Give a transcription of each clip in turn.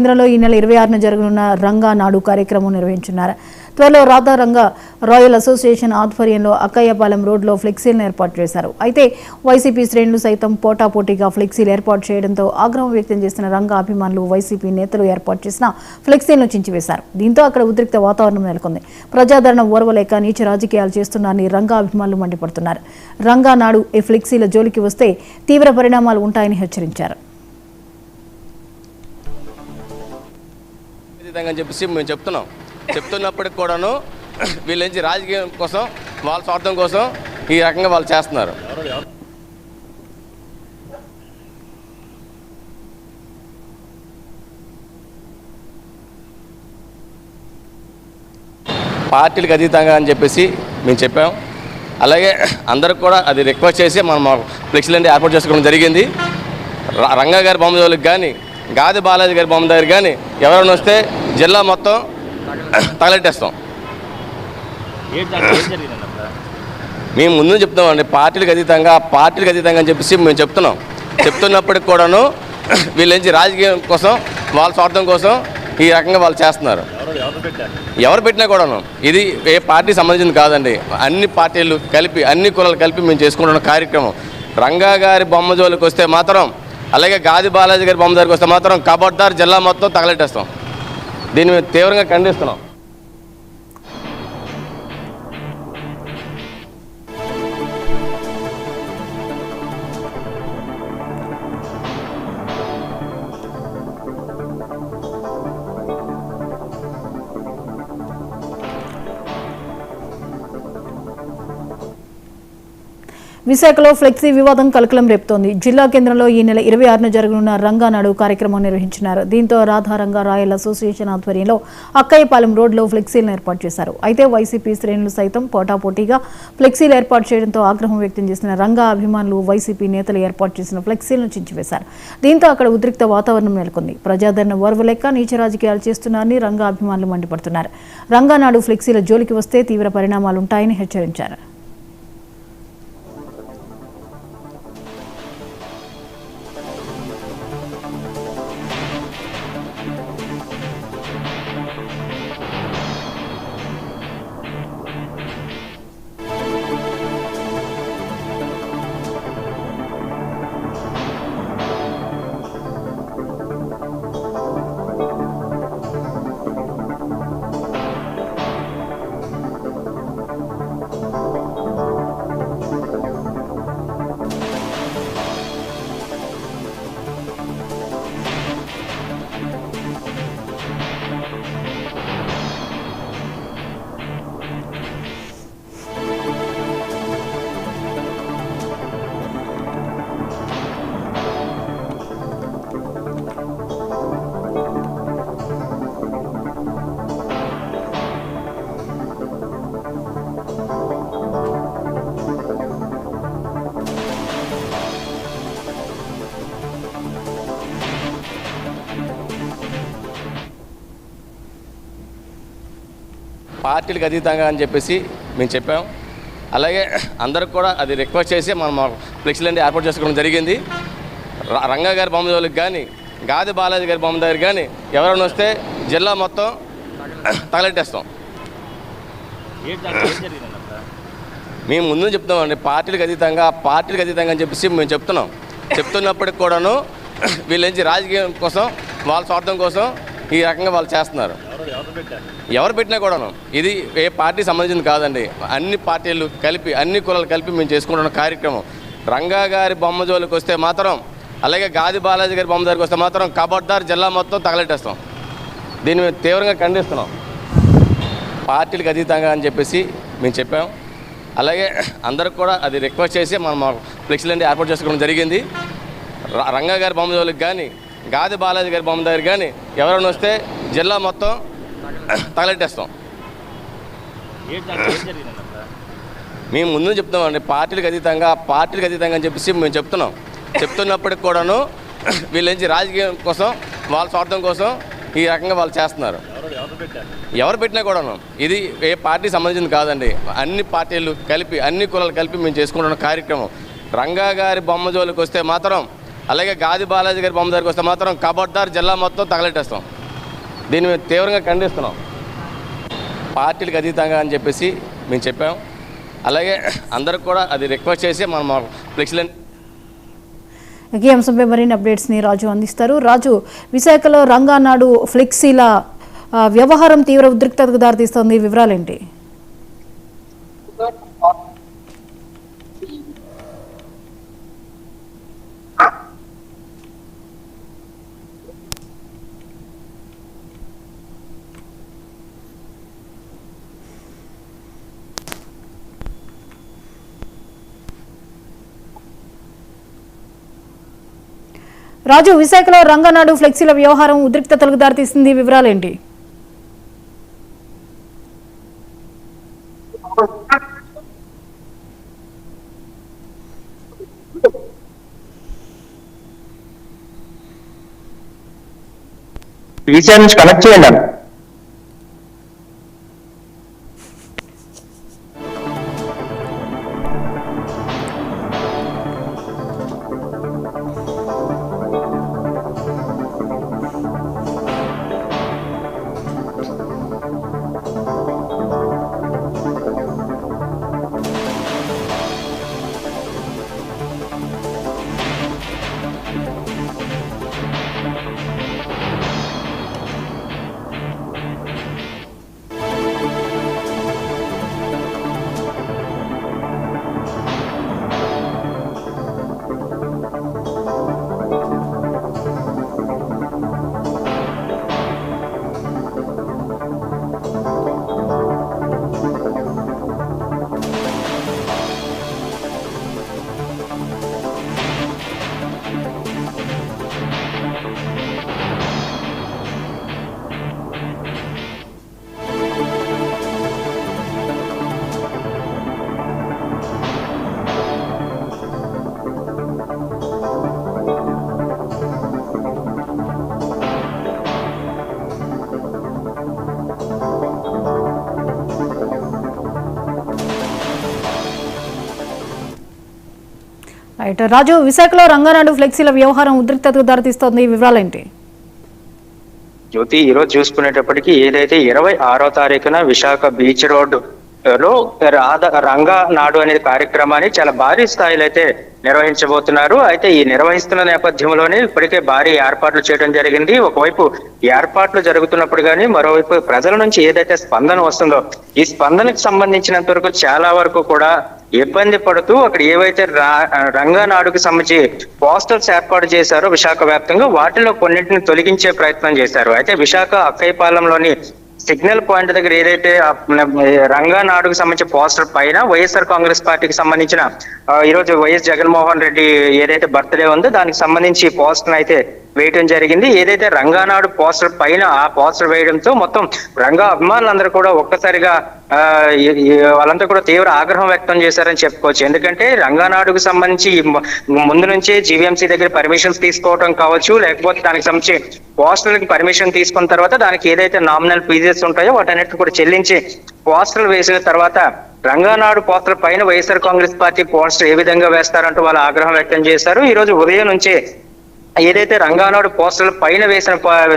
కేంద్రంలో ఈ నెల 26న జరగనున్న రంగా నాడు కార్యక్రమం నిర్వహించున్నారు. త్వరలో రాధా రంగా రాయల్ అసోసియేషన్ ఆధ్వర్యంలో అక్కయ్యపాలెం రోడ్లో ఫ్లెక్సీలను ఏర్పాటు చేశారు. అయితే వైసీపీ శ్రేణులు సైతం పోటాపోటీగా ఫ్లెక్సీలు ఏర్పాటు చేయడంతో ఆగ్రహం వ్యక్తం చేసిన రంగా అభిమానులు వైసీపీ నేతలు ఏర్పాటు చేసిన ఫ్లెక్సీలను చించివేశారు. దీంతో అక్కడ ఉద్రిక్త వాతావరణం నెలకొంది. ప్రజాదరణ ఓర్వలేక నీచ రాజకీయాలు చేస్తున్నారని రంగా అభిమానులు మండిపడుతున్నారు. రంగా నాడు ఈ ఫ్లెక్సీల జోలికి వస్తే తీవ్ర పరిణామాలు ఉంటాయని హెచ్చరించారు. అని చెప్పేసి మేము చెప్తున్నప్పటికి కూడాను వీళ్ళేంచి రాజకీయం కోసం వాళ్ళ స్వార్థం కోసం ఈ రకంగా వాళ్ళు చేస్తున్నారు. పార్టీలకు అతీతంగా అని చెప్పేసి మేము చెప్పాం. అలాగే అందరికి కూడా అది రిక్వెస్ట్ చేసి మనం ఫ్లెక్సీలు ఏర్పాటు చేసుకోవడం జరిగింది. రంగా గారి బొమ్మ జోలికి కానీ గాది బాలాజీ గారి బొమ్మ దగ్గర కానీ ఎవరైనా వస్తే జిల్లా మొత్తం తగలెట్టేస్తాం. మేము ముందు చెప్తామండి, పార్టీలకు అతీతంగా అని చెప్పేసి మేము చెప్తున్నప్పటికి కూడాను వీళ్ళేంచి రాజకీయం కోసం వాళ్ళ స్వార్థం కోసం ఈ రకంగా వాళ్ళు చేస్తున్నారు. ఎవరు పెట్టినా కూడాను ఇది ఏ పార్టీ సంబంధించింది కాదండి. అన్ని పార్టీలు కలిపి అన్ని కులాలు కలిపి మేము చేసుకుంటున్న కార్యక్రమం. రంగా గారి బొమ్మ జోలికి వస్తే మాత్రం, అలాగే గాది బాలాజీ గారి బొమ్మ దగ్గరికి వస్తే మాత్రం కబడ్దార్ జిల్లా మొత్తం తగలెట్టేస్తాం. దీన్ని మేము తీవ్రంగా ఖండిస్తున్నాం. విశాఖలో ఫ్లెక్సీ వివాదం కలకలం రేపుతోంది. జిల్లా కేంద్రంలో ఈ నెల 26న జరగనున్న రంగా నాడు కార్యక్రమం నిర్వహించినారు. దీంతో రాధా రంగా రాయల్ అసోసియేషన్ ఆధ్వర్యంలో అక్కయ్యపాలెం రోడ్లో ఫ్లెక్సీలను ఏర్పాటు చేశారు. అయితే వైసీపీ శ్రేణులు సైతం పోటాపోటీగా ఫ్లెక్సీలు ఏర్పాటు చేయడంతో ఆగ్రహం వ్యక్తం చేసిన రంగా అభిమానులు వైసీపీ నేతలు ఏర్పాటు చేసిన ఫ్లెక్సీలను చించివేశారు. దీంతో అక్కడ ఉద్రిక్త వాతావరణం నెలకొంది. ప్రజాదరణ ఓర్వలేక నీచ రాజకీయాలు చేస్తున్నారని రంగా అభిమానులు మండిపడుతున్నారు. రంగా నాడు ఫ్లెక్సీల జోలికి వస్తే తీవ్ర పరిణామాలుంటాయని హెచ్చరించారు. పార్టీలకు అతీతంగా అని చెప్పేసి మేము చెప్పాం. అలాగే అందరికి కూడా అది రిక్వెస్ట్ చేసి మనం ఫ్లెక్సీలు ఏర్పాటు చేసుకోవడం జరిగింది. రంగా గారి బొమ్మ జోలికి కానీ గాది బాలాజీ గారి బొమ్మ దగ్గర కానీ ఎవరైనా వస్తే జిల్లా మొత్తం తగలెట్టేస్తాం. మేము ముందు చెప్తామండి, పార్టీలకు అతీతంగా అని చెప్పేసి మేము చెప్తున్నప్పటికి కూడాను వీళ్ళేంచి రాజకీయం కోసం వాళ్ళ స్వార్థం కోసం ఈ రకంగా వాళ్ళు చేస్తున్నారు. ఎవరు పెట్టినా కూడాను ఇది ఏ పార్టీ సంబంధించింది కాదండి. అన్ని పార్టీలు కలిపి అన్ని కులాలు కలిపి మేము చేసుకుంటున్న కార్యక్రమం. రంగా గారి బొమ్మ జోలికి వస్తే మాత్రం, అలాగే గాది బాలాజీ గారి బొమ్మ దగ్గరికి వస్తే మాత్రం కబడ్దార్ జిల్లా మొత్తం తగలెట్టేస్తాం. దీన్ని మేము తీవ్రంగా ఖండిస్తున్నాం. పార్టీలకు అతీతంగా అని చెప్పేసి మేము చెప్పాం. అలాగే అందరికి కూడా అది రిక్వెస్ట్ చేసి మనం ఫ్లెక్సీలు ఏర్పాటు చేసుకోవడం జరిగింది. రంగా గారి బొమ్మ జోలికి కానీ గాది బాలాజీ గారి బొమ్మ దగ్గర కానీ ఎవరైనా వస్తే జిల్లా మొత్తం తగలెట్టేస్తాం. మేము ముందు చెప్తామండి, పార్టీలకు అతీతంగా అని చెప్పేసి మేము చెప్తున్నప్పటికి కూడాను వీళ్ళేంచి రాజకీయం కోసం వాళ్ళ స్వార్థం కోసం ఈ రకంగా వాళ్ళు చేస్తున్నారు. ఎవరు పెట్టినా కూడాను ఇది ఏ పార్టీ సంబంధించింది కాదండి. అన్ని పార్టీలు కలిపి అన్ని కులాలు కలిపి మేము చేసుకుంటున్న కార్యక్రమం. రంగా గారి బొమ్మ జోలికి వస్తే మాత్రం, అలాగే గాది బాలాజీ గారి బొమ్మ దగ్గరికి వస్తే మాత్రం కబడ్దార్ జిల్లా మొత్తం తగలెట్టేస్తాం. దీన్ని మేము తీవ్రంగా ఖండిస్తున్నాం. పార్టీలకు అతీతంగా అని చెప్పేసి మేము చెప్పాం. అలాగే అందరికి కూడా అది రిక్వెస్ట్ చేసి మనం ఫ్లెక్సీలను ఈ అంశంపై మరిన్ని అప్డేట్స్ని రాజు అందిస్తారు. రాజు, విశాఖలో రంగానాడు ఫ్లెక్సీల వ్యవహారం తీవ్ర ఉద్రిక్తతకు దారితీస్తోంది, వివరాలేంటి? రాజు, విశాఖలో రంగనాడు ఫ్లెక్సీల వ్యవహారం ఉద్రిక్తతలకు దారితీస్తుంది, వివరాలేంటి? ఈసీఆర్ నుంచి కనెక్ట్ చేయండి. రైట్ రాజు, విశాఖలో రంగానాడు ఫ్లెక్సీల వ్యవహారం ఉద్రిక్తతకు దారితీస్తోంది, వివరాలేంటి? జ్యోతి, ఈ రోజు చూసుకునేటప్పటికి ఏదైతే 26వ తారీఖున విశాఖ బీచ్ రోడ్ లో రంగా నాడు అనే కార్యక్రమాన్ని చాలా భారీ స్థాయిలో అయితే నిర్వహించబోతున్నారు. అయితే ఈ నిర్వహిస్తున్న నేపథ్యంలోనే ఇప్పటికే భారీ ఏర్పాట్లు చేయడం జరిగింది. ఒకవైపు ఏర్పాట్లు జరుగుతున్నప్పుడు కానీ మరోవైపు ప్రజల నుంచి ఏదైతే స్పందన వస్తుందో ఈ స్పందనకు సంబంధించినంత వరకు చాలా వరకు కూడా ఇబ్బంది పడుతూ అక్కడ ఏవైతే రంగానాడుకు సంబంధించి పోస్టర్స్ ఏర్పాటు చేశారో విశాఖ వ్యాప్తంగా వాటిలో కొన్నింటిని తొలగించే ప్రయత్నం చేశారు. అయితే విశాఖ అక్కయ్యపాలెంలోని సిగ్నల్ పాయింట్ దగ్గర ఏదైతే రంగానాడుకు సంబంధించిన పోస్టర్ పైన వైఎస్ఆర్ కాంగ్రెస్ పార్టీకి సంబంధించిన ఈరోజు వైఎస్ జగన్మోహన్ రెడ్డి ఏదైతే బర్త్డే ఉందో దానికి సంబంధించి పోస్టర్ అయితే వేయడం జరిగింది. ఏదైతే రంగానాడు పోస్టర్ పైన ఆ పోస్టర్ వేయడంతో మొత్తం రంగా అభిమానులందరూ కూడా ఒక్కసారిగా వాళ్ళంతా కూడా తీవ్ర ఆగ్రహం వ్యక్తం చేశారని చెప్పుకోవచ్చు. ఎందుకంటే రంగానాడుకు సంబంధించి ముందు నుంచే జీవీఎంసీ దగ్గర పర్మిషన్స్ తీసుకోవడం కావచ్చు, లేకపోతే దానికి సంబంధించి పోస్టర్కి పర్మిషన్ తీసుకున్న తర్వాత దానికి ఏదైతే నామినల్ ఫీజెస్ ఉంటాయో వాటన్నిటిని కూడా చెల్లించి పోస్టర్లు వేసిన తర్వాత రంగానాడు పోస్టర్ పైన వైఎస్ఆర్ కాంగ్రెస్ పార్టీ పోస్టర్ ఏ విధంగా వేస్తారంటూ వాళ్ళు ఆగ్రహం వ్యక్తం చేశారు. ఈ రోజు ఉదయం నుంచే ఏదైతే రంగానాడు పోస్టర్ల పైన వేసిన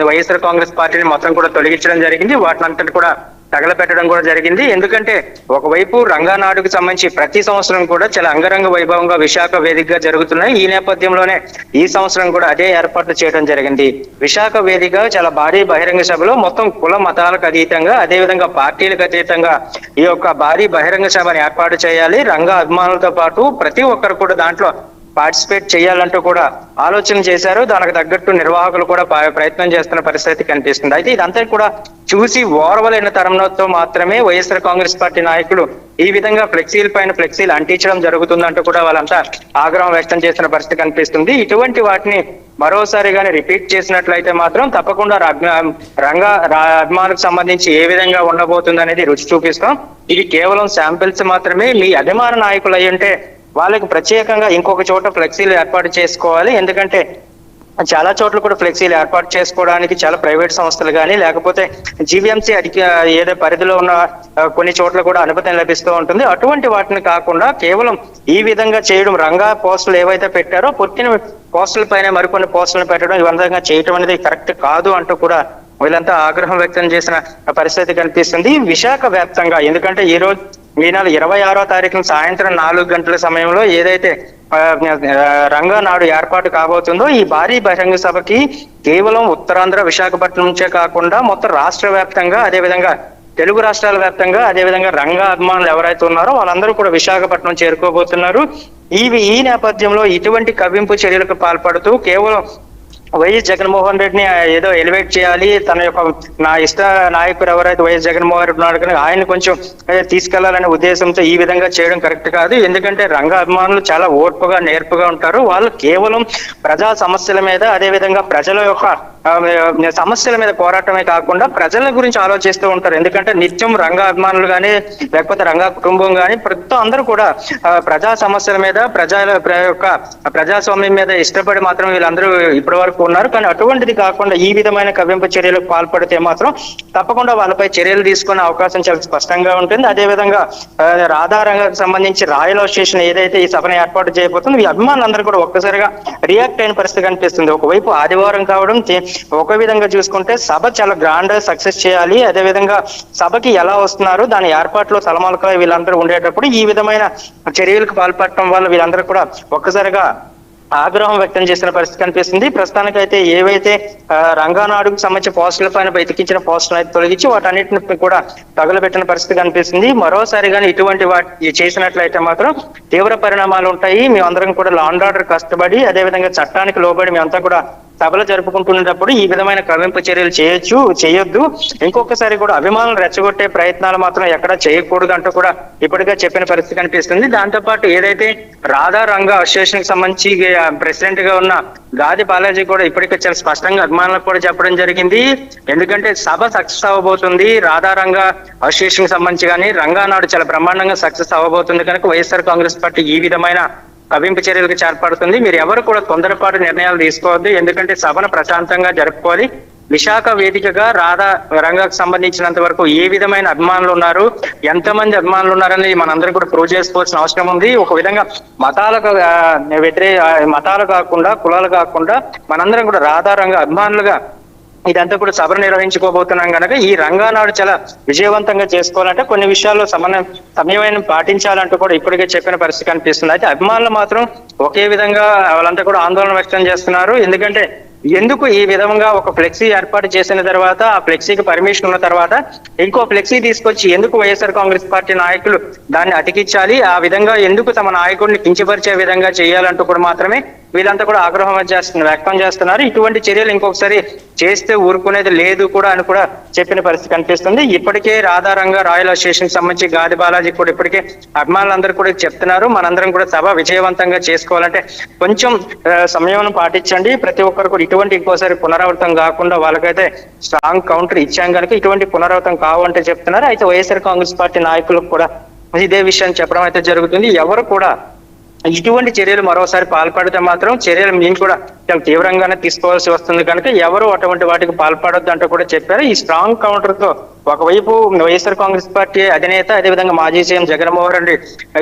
వైఎస్ఆర్ కాంగ్రెస్ పార్టీని మొత్తం కూడా తొలగించడం జరిగింది. వాటినంతటి కూడా తగలపెట్టడం కూడా జరిగింది. ఎందుకంటే ఒకవైపు రంగానాడుకు సంబంధించి ప్రతి సంవత్సరం కూడా చాలా అంగరంగ వైభవంగా విశాఖ వేదికగా జరుగుతున్నాయి. ఈ నేపథ్యంలోనే ఈ సంవత్సరం కూడా అదే ఏర్పాట్లు చేయడం జరిగింది. విశాఖ వేదికగా చాలా భారీ బహిరంగ సభలో మొత్తం కుల మతాలకు అతీతంగా అదేవిధంగా పార్టీలకు అతీతంగా ఈ యొక్క భారీ బహిరంగ సభను ఏర్పాటు చేయాలి. రంగా అభిమానులతో పాటు ప్రతి ఒక్కరు కూడా దాంట్లో పార్టిసిపేట్ చేయాలంటూ కూడా ఆలోచన చేశారు. దానికి తగ్గట్టు నిర్వాహకులు కూడా ప్రయత్నం చేస్తున్న పరిస్థితి కనిపిస్తుంది. అయితే ఇదంతా కూడా చూసి ఓర్వలేని తరంతో మాత్రమే వైఎస్ఆర్ కాంగ్రెస్ పార్టీ నాయకులు ఈ విధంగా ఫ్లెక్సీల పైన ఫ్లెక్సీలు అంటించడం జరుగుతుందంటూ కూడా వాళ్ళంతా ఆగ్రహం వ్యక్తం చేసిన పరిస్థితి కనిపిస్తుంది. ఇటువంటి వాటిని మరోసారి కానీ రిపీట్ చేసినట్లయితే మాత్రం తప్పకుండా రంగా అభిమానులకు సంబంధించి ఏ విధంగా ఉండబోతుంది అనేది రుచి చూపిస్తాం. ఇది కేవలం శాంపిల్స్ మాత్రమే. మీ అభిమాన నాయకులు అయ్యుంటే వాళ్ళకి ప్రత్యేకంగా ఇంకొక చోట ఫ్లెక్సీలు ఏర్పాటు చేసుకోవాలి. ఎందుకంటే చాలా చోట్ల కూడా ఫ్లెక్సీలు ఏర్పాటు చేసుకోవడానికి చాలా ప్రైవేట్ సంస్థలు కానీ లేకపోతే జీవీఎంసీ ఏదో పరిధిలో ఉన్న కొన్ని చోట్ల కూడా అనుమతి లభిస్తూ ఉంటుంది. అటువంటి వాటిని కాకుండా కేవలం ఈ విధంగా చేయడం, రంగా పోస్టులు ఏవైతే పెట్టారో పుట్టిన పోస్టుల పైన మరికొన్ని పోస్టులను పెట్టడం, ఈ విధంగా చేయడం అనేది కరెక్ట్ కాదు అంటూ కూడా వీళ్ళంతా ఆగ్రహం వ్యక్తం చేసిన పరిస్థితి కనిపిస్తుంది విశాఖ వ్యాప్తంగా. ఎందుకంటే ఈ నెల 26వ తారీఖున సాయంత్రం 4 గంటల సమయంలో ఏదైతే రంగా నాడు ఏర్పాటు కాబోతుందో ఈ భారీ బహిరంగ సభకి కేవలం ఉత్తరాంధ్ర విశాఖపట్నం నుంచే కాకుండా మొత్తం రాష్ట్ర వ్యాప్తంగా, అదేవిధంగా తెలుగు రాష్ట్రాల వ్యాప్తంగా, అదేవిధంగా రంగా అభిమానులు ఎవరైతే ఉన్నారో వాళ్ళందరూ కూడా విశాఖపట్నం చేరుకోబోతున్నారు. ఈ నేపథ్యంలో ఇటువంటి కవ్వింపు చర్యలకు పాల్పడుతూ కేవలం వైఎస్ జగన్మోహన్ రెడ్డిని ఏదో ఎలివేట్ చేయాలి, తన యొక్క నా ఇష్ట నాయకుడు ఎవరైతే వైఎస్ జగన్మోహన్ రెడ్డి ఉన్నాడు కానీ ఆయన కొంచెం తీసుకెళ్లాలనే ఉద్దేశంతో ఈ విధంగా చేయడం కరెక్ట్ కాదు. ఎందుకంటే రంగ అభిమానులు చాలా ఓర్పుగా నేర్పుగా ఉంటారు. వాళ్ళు కేవలం ప్రజా సమస్యల మీద, అదేవిధంగా ప్రజల యొక్క సమస్యల మీద పోరాటమే కాకుండా ప్రజల గురించి ఆలోచిస్తూ ఉంటారు. ఎందుకంటే నిత్యం రంగా అభిమానులు కానీ లేకపోతే రంగా కుటుంబం కానీ ప్రస్తుతం అందరూ కూడా ప్రజా సమస్యల మీద, ప్రజాస్వామ్యం మీద ఇష్టపడి మాత్రం వీళ్ళందరూ ఇప్పటి వరకు ఉన్నారు. కానీ అటువంటిది కాకుండా ఈ విధమైన కవ్వింపు చర్యలకు పాల్పడితే మాత్రం తప్పకుండా వాళ్ళపై చర్యలు తీసుకునే అవకాశం చాలా స్పష్టంగా ఉంటుంది. అదేవిధంగా రాధారంగాకు సంబంధించి రాయల్ అసోసియేషన్ ఏదైతే ఈ సభను ఏర్పాటు చేయబోతుందో ఈ అభిమానులందరూ కూడా ఒక్కసారిగా రియాక్ట్ అయిన పరిస్థితి కనిపిస్తుంది. ఒకవైపు ఆదివారం కావడం, ఒక విధంగా చూసుకుంటే సభ చాలా గ్రాండ్ గా సక్సెస్ చేయాలి, అదేవిధంగా సభకి ఎలా వస్తున్నారు దాని ఏర్పాట్లో తలమలకలై వీళ్ళందరూ ఉండేటప్పుడు ఈ విధమైన చర్యలకు పాల్పడటం వల్ల వీళ్ళందరూ కూడా ఒక్కసారిగా ఆగ్రహం వ్యక్తం చేసిన పరిస్థితి కనిపిస్తుంది. ప్రస్తుతానికైతే ఏవైతే రంగానాడుకు సంబంధించిన పోస్టుల పైన బయటకించిన పోస్టులు అయితే తొలగించి వాటన్నిటిని కూడా తగులబెట్టిన పరిస్థితి కనిపిస్తుంది. మరోసారి కానీ ఇటువంటి వాటి చేసినట్లయితే మాత్రం తీవ్ర పరిణామాలు ఉంటాయి. మేమందరం కూడా లా అండ్ ఆర్డర్ కష్టపడి, అదేవిధంగా చట్టానికి లోబడి మేమంతా కూడా సభలు జరుపుకుంటున్నప్పుడు ఈ విధమైన కవ్వింపు చర్యలు చేయొద్దు. ఇంకొకసారి కూడా అభిమానులు రెచ్చగొట్టే ప్రయత్నాలు మాత్రం ఎక్కడా చేయకూడదు అంటూ కూడా ఇప్పటికే చెప్పిన పరిస్థితి కనిపిస్తుంది. దాంతో పాటు ఏదైతే రాధా రంగా అసోసియేషన్ కి సంబంధించి ప్రెసిడెంట్ గా ఉన్న గాది బాలాజీ కూడా ఇప్పటికే చాలా స్పష్టంగా అభిమానులకు కూడా చెప్పడం జరిగింది. ఎందుకంటే సభ సక్సెస్ అవ్వబోతుంది, రాధా రంగా అసోసియేషన్ కి సంబంధించి కానీ రంగా నాడు చాలా బ్రహ్మాండంగా సక్సెస్ అవ్వబోతుంది కనుక వైఎస్ఆర్ కాంగ్రెస్ పార్టీ ఈ విధమైన కవ్వింపు చర్యలకు చేర్పడుతుంది. మీరు ఎవరు కూడా తొందరపాటు నిర్ణయాలు తీసుకోవద్దు. ఎందుకంటే సభను ప్రశాంతంగా జరుపుకోవాలి. విశాఖ వేదికగా రాధా రంగాకు సంబంధించినంత వరకు ఏ విధమైన అభిమానులు ఉన్నారు, ఎంతమంది అభిమానులు ఉన్నారని మనందరం కూడా ప్రూవ్ చేసుకోవాల్సిన అవసరం ఉంది. ఒక విధంగా మతాలు కాకుండా, కులాలు కాకుండా మనందరం కూడా రాధా రంగ అభిమానులుగా ఇదంతా కూడా సభను నిర్వహించుకోబోతున్నాం కనుక ఈ రంగానాడు చాలా విజయవంతంగా చేసుకోవాలంటే కొన్ని విషయాల్లో సమన్వయం పాటించాలంటూ కూడా ఇప్పటికే చెప్పిన పరిస్థితి కనిపిస్తుంది. అయితే అభిమానులు మాత్రం ఒకే విధంగా వాళ్ళంతా కూడా ఆందోళన వ్యక్తం చేస్తున్నారు. ఎందుకంటే ఎందుకు ఈ విధంగా ఒక ఫ్లెక్సీ ఏర్పాటు చేసిన తర్వాత, ఆ ఫ్లెక్సీకి పర్మిషన్ ఉన్న తర్వాత ఇంకో ఫ్లెక్సీ తీసుకొచ్చి ఎందుకు వైఎస్ఆర్ కాంగ్రెస్ పార్టీ నాయకులు దాన్ని అతికించాలి, ఆ విధంగా ఎందుకు తమ నాయకుడిని కించపరిచే విధంగా చేయాలంటూ కూడా మాత్రమే వీళ్ళంతా కూడా ఆగ్రహం వ్యక్తం చేస్తున్నారు. ఇటువంటి చర్యలు ఇంకొకసారి చేస్తే ఊరుకునేది లేదు కూడా అని కూడా చెప్పిన పరిస్థితి కనిపిస్తుంది. ఇప్పటికే రాధారంగా రాయల్ అసోసియేషన్ సంబంధించి గాది బాలాజీ కూడా ఇప్పటికే అభిమానులందరూ కూడా చెప్తున్నారు, మనందరం కూడా సభ విజయవంతంగా చేసుకోవాలంటే కొంచెం సమయం పాటించండి, ప్రతి ఒక్కరు కూడా ఇటువంటి ఇంకోసారి పునరావృతం కాకుండా వాళ్ళకైతే స్ట్రాంగ్ కౌంటర్ ఇచ్చాం కనుక ఇటువంటి పునరావృతం కావంటే చెప్తున్నారు. అయితే వైఎస్ఆర్ కాంగ్రెస్ పార్టీ నాయకులకు కూడా ఇదే విషయాన్ని చెప్పడం అయితే జరుగుతుంది. ఎవరు కూడా ఇటువంటి చర్యలు మరోసారి పాల్పడితే మాత్రం చర్యలు మేము కూడా చాలా తీవ్రంగానే తీసుకోవాల్సి వస్తుంది కనుక ఎవరు అటువంటి వాటికి పాల్పడొద్దు అంటూ కూడా చెప్పారు. ఈ స్ట్రాంగ్ కౌంటర్ తో ఒకవైపు వైఎస్ఆర్ కాంగ్రెస్ పార్టీ అధినేత, అదేవిధంగా మాజీ సీఎం జగన్మోహన్ రెడ్డి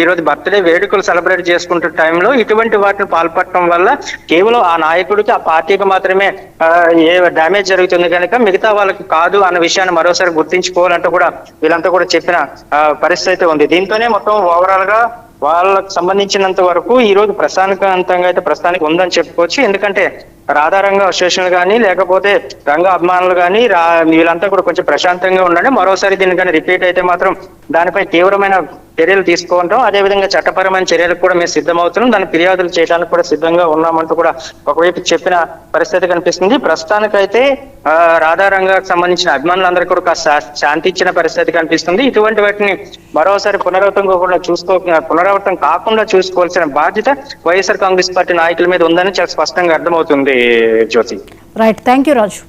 ఈ రోజు బర్త్డే వేడుకలు సెలబ్రేట్ చేసుకుంటున్న టైంలో ఇటువంటి వాటిని పాల్పడటం వల్ల కేవలం ఆ నాయకుడికి, ఆ పార్టీకి మాత్రమే ఏ డ్యామేజ్ జరుగుతుంది కనుక మిగతా వాళ్ళకి కాదు అన్న విషయాన్ని మరోసారి గుర్తించుకోవాలంటూ కూడా వీళ్ళంతా కూడా చెప్పిన పరిస్థితి ఉంది. దీంతోనే మొత్తం ఓవరాల్ గా వాళ్ళకు సంబంధించినంత వరకు ఈ రోజు ప్రశాంతంగా అయితే ప్రస్తుతానికి ఉందని చెప్పుకోవచ్చు. ఎందుకంటే రాధారంగ అసోసియేషన్ కానీ లేకపోతే రంగ అభిమానులు కానీ వీళ్ళంతా కూడా కొంచెం ప్రశాంతంగా ఉండండి. మరోసారి దీన్ని కానీ రిపీట్ అయితే మాత్రం దానిపై తీవ్రమైన చర్యలు తీసుకుంటాం, అదేవిధంగా చట్టపరమైన చర్యలకు కూడా మేము సిద్ధమవుతున్నాం, దాని ఫిర్యాదులు చేయడానికి కూడా సిద్ధంగా ఉన్నామంటూ కూడా ఒకవైపు చెప్పిన పరిస్థితి కనిపిస్తుంది. ప్రస్తుతానికైతే రాధారంగాకు సంబంధించిన అభిమానులందరికీ కూడా శాంతి ఇచ్చిన పరిస్థితి కనిపిస్తుంది. ఇటువంటి వాటిని మరోసారి పునరావృతం కాకుండా చూసుకోవాల్సిన బాధ్యత వైఎస్ఆర్ కాంగ్రెస్ పార్టీ నాయకుల మీద ఉందని చాలా స్పష్టంగా అర్థమవుతుంది. జ్యోతి, రైట్, థ్యాంక్ యూ రాజు.